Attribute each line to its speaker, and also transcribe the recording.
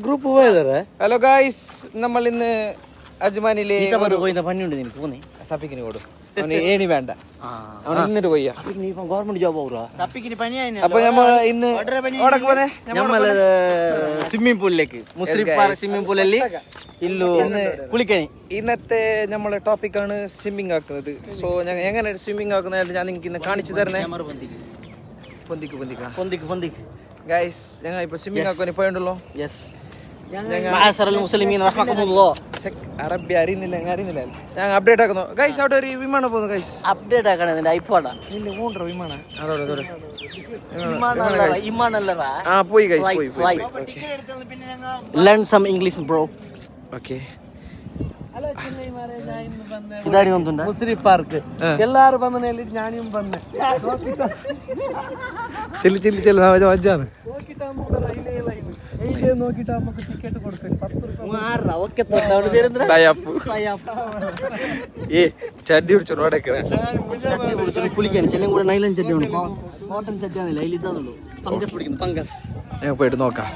Speaker 1: Group പോയതേ.
Speaker 2: Hello guys, നമ്മൾ ഇന്ന് അജ്മാനിലെ സപ്പിക്കിന് കൊടുക്കും. അവന് ഏണി വേണ്ട, അവൻ ഇന്നിട്ട് പോയ.
Speaker 1: ഗവൺമെന്റ് ജോബ്
Speaker 2: അപ്പൊ നമ്മൾ ഇന്ന്
Speaker 1: സ്വിമ്മിംഗ് പൂളിലേക്ക് സ്വിമ്മിംഗ് പൂളಲ್ಲಿ ഇല്ലു കുളിക്കണി.
Speaker 2: ഇന്നത്തെ നമ്മളെ ടോപ്പിക്കാണ് സ്വിമ്മിങ് ആക്കുന്നത്. സോ എങ്ങനെ സ്വിമ്മിങ് ആക്കുന്നതായിട്ട് ഞാൻ നിങ്ങൾക്ക് ഇന്ന് കാണിച്ചു തരണേ. ഗൈസ്, ഞങ്ങൾ ഇപ്പൊ സ്വിമ്മിങ് ആക്കാൻ പോയല്ലോ. അറബി അറിയുന്നില്ല, ഞാൻ അപ്ഡേറ്റ് ആക്കുന്നു. ഗൈസ്, അവിടെ ഒരു വിമാനം പോകുന്നു. ഗൈസ്,
Speaker 1: അപ്ഡേറ്റ് ആക്കണേ ഐഫോണാ
Speaker 2: വിമാനം
Speaker 1: പോയി learn some English bro.
Speaker 2: Okay,
Speaker 1: മുസ്ലിം പാർക്ക് എല്ലാരും ಬಂದನೆ ഞാനും ಬಂದೆ.
Speaker 2: വജ്ജാണ്
Speaker 1: നോക്കിട്ട് നമുക്ക് ടിക്കറ്റ് കൊടുക്കും.
Speaker 2: ചട്ടി പിടിച്ചോണ്ട്
Speaker 1: കുളിക്കാൻ ചെല്ലും കൂടെ നൈലൻ ചട്ടി ഉണ്ട്. കോട്ടൺ ചട്ടിയാന്നില്ല, അതിൽ ഇതാണല്ലോ ഫംഗസ് പിടിക്കുന്നു. ഫംഗസ്
Speaker 2: പോയിട്ട് നോക്കാം.